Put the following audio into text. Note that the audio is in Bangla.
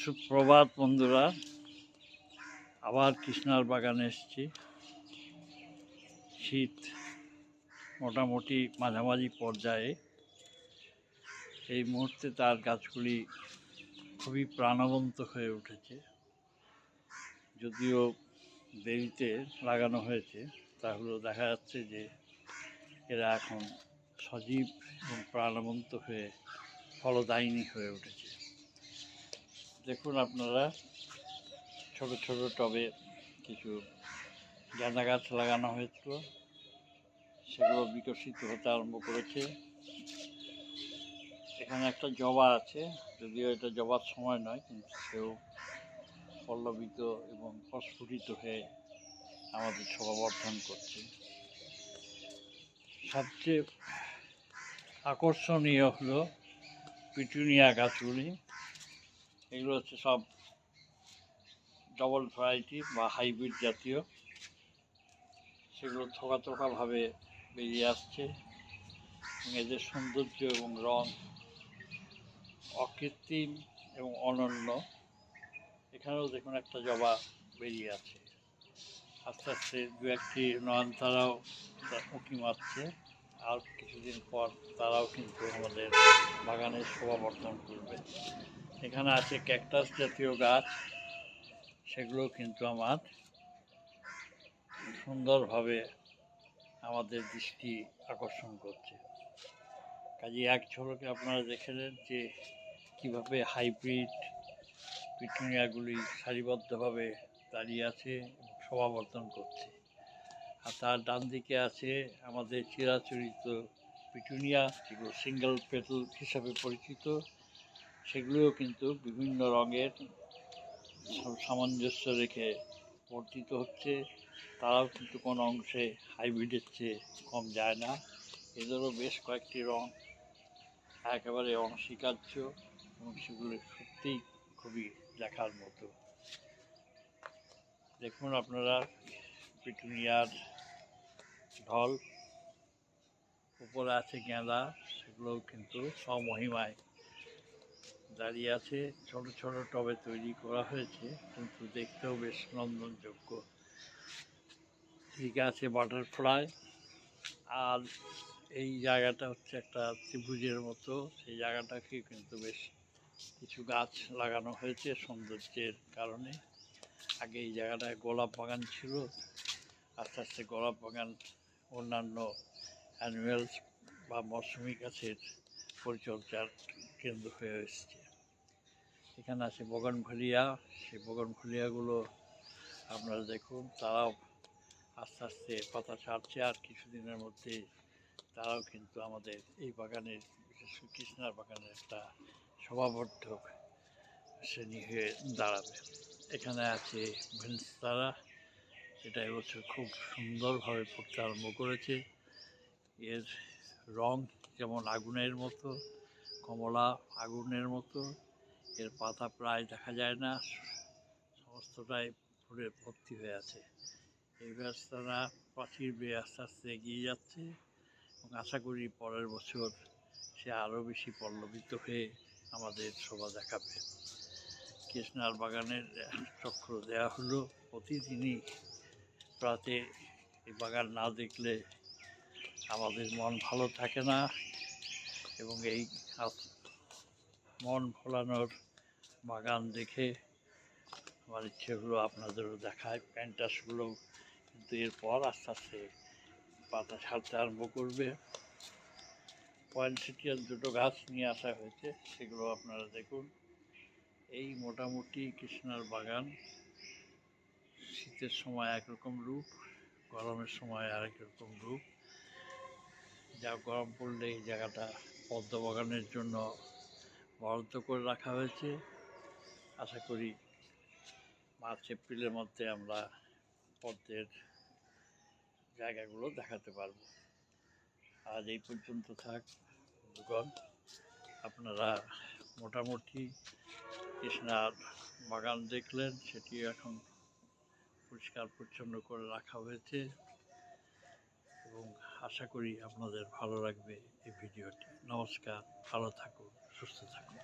সুপ্রভাত বন্ধুরা, আবার কৃষ্ণার বাগানে এসেছি। শীত মোটামুটি মাঝামাঝি পর্যায়ে। এই মুহূর্তে তার গাছগুলি খুবই প্রাণবন্ত হয়ে উঠেছে। যদিও দেরিতে লাগানো হয়েছে, তাহলেও দেখা যাচ্ছে যে এরা এখন সজীব এবং প্রাণবন্ত হয়ে ফলদায়িনী হয়ে উঠেছে। দেখুন আপনারা, ছোট ছোট টবে কিছু গাঁদা গাছ লাগানো হয়েছিল, সেগুলো বিকশিত হতে আরম্ভ করেছে। এখানে একটা জবা আছে, যদিও এটা জবার সময় নয়, কিন্তু সেও পল্লবিত এবং প্রস্ফুটিত হয়ে আমাদের শোভাবর্ধন করছে। সবচেয়ে আকর্ষণীয় হলো পিটুনিয়া গাছগুলি। এগুলো হচ্ছে সব ডবল ভ্যারাইটি বা হাইব্রিড জাতীয়। সেগুলো থোকা থোকাভাবে বেরিয়ে আসছে এবং এদের সৌন্দর্য এবং রং অকৃত্রিম এবং অনন্য। এখানেও দেখুন একটা জবা বেরিয়ে আছে। আস্তে আস্তে দু একটি নয়নতারাও উঁকি মারছে। আর কিছুদিন পর তারাও কিন্তু আমাদের বাগানের শোভাবর্ধন করবে। এখানে আছে ক্যাকটাস জাতীয় গাছ, সেগুলো কিন্তু আমার সুন্দরভাবে আমাদের দৃষ্টি আকর্ষণ করছে। কাজে এক ঝলকে আপনারা দেখলেন যে কীভাবে হাইব্রিড পিটুনিয়াগুলি সারিবদ্ধভাবে দাঁড়িয়ে আছে এবং শোভাবর্ধন করছে। আর তার ডান দিকে আছে আমাদের চিরাচরিত পিটুনিয়া, যেগুলো সিঙ্গেল পেটাল হিসাবে পরিচিত। সেগুলোও কিন্তু বিভিন্ন রঙের সামঞ্জস্য রেখে বর্ধিত হচ্ছে। তারাও কিন্তু কোনো অংশে হাইব্রিডের চেয়ে কম যায় না। এদেরও বেশ কয়েকটি রং একেবারে অনস্বীকার্য এবং সেগুলো সত্যিই খুবই দেখার মতো। দেখুন আপনারা পিটুনিয়ার ঢল, উপরে আছে গাঁদা, সেগুলোও কিন্তু স্বমহিমায় দাঁড়িয়ে আছে। ছোট ছোট টবে তৈরি করা হয়েছে, কিন্তু দেখতেও বেশ নন্দনযোগ্য। এদিকে আছে বাটারফ্লাই। আর এই জায়গাটা হচ্ছে একটা ত্রিভুজের মতো, সেই জায়গাটাকে কিন্তু বেশ কিছু গাছ লাগানো হয়েছে সৌন্দর্যের কারণে। আগে এই জায়গাটায় গোলাপ বাগান ছিল, আস্তে আস্তে গোলাপ বাগান অন্যান্য অ্যানুয়ালস বা মৌসুমি গাছের পরিচর্যার কেন্দ্র হয়ে এসছে। এখানে আছে বগনভেলিয়া। সেই বগনভেলিয়াগুলো আপনারা দেখুন, তারাও আস্তে আস্তে পাতা ছাড়ছে। আর কিছুদিনের মধ্যে তারাও কিন্তু আমাদের এই বাগানের, বিশেষ করে কৃষ্ণার বাগানের একটা শোভাবর্ধক শ্রেণী হয়ে দাঁড়াবে। এখানে আছে ভেনস্তারা, এটা এবছর খুব সুন্দরভাবে ফুটতে আরম্ভ করেছে। এর রং যেমন আগুনের মতো, কমলা আগুনের মতো। এর পাতা প্রায় দেখা যায় না, সমস্তটাই ফুলে ভর্তি হয়ে আছে। এই ব্যবস্থাটা প্রাচীর বেয়ে আস্তে আস্তে এগিয়ে যাচ্ছে এবং আশা করি পরের বছর সে আরও বেশি পল্লবিত হয়ে আমাদের শোভা দেখাবে। কৃষ্ণার বাগানের চক্র দেওয়া হলো। প্রতিদিনই প্রাতে এই বাগান না দেখলে আমাদের মন ভালো থাকে না, এবং এই মন ভোলানোর বাগান দেখে আমার ইচ্ছে হলো আপনাদেরও দেখায়। প্যান্টাসগুলো কিন্তু এরপর আস্তে আস্তে পাতা ছাড়তে আরম্ভ করবে। পয়েন্টসিটিয়ার দুটো গাছ নিয়ে আসা হয়েছে, সেগুলো আপনারা দেখুন। এই মোটামুটি কৃষ্ণার বাগান। শীতের সময় একরকম রূপ, গরমের সময় আরেক রকম রূপ। যা গরম পড়লে এই জায়গাটা পদ্ম বাগানের জন্য বরাদ্দ করে রাখা হয়েছে। আশা করি মার্চ এপ্রিলের মধ্যে আমরা পদ্মের জায়গাগুলো দেখাতে পারবো। আজ এই পর্যন্ত থাক বন্ধুগণ। আপনারা মোটামুটি কৃষ্ণার বাগান দেখলেন, সেটি এখন পরিষ্কার পরিচ্ছন্ন করে রাখা হয়েছে এবং আশা করি আপনাদের ভালো লাগবে এই ভিডিওটি। নমস্কার, ভালো থাকুন, সুস্থ থাকুন।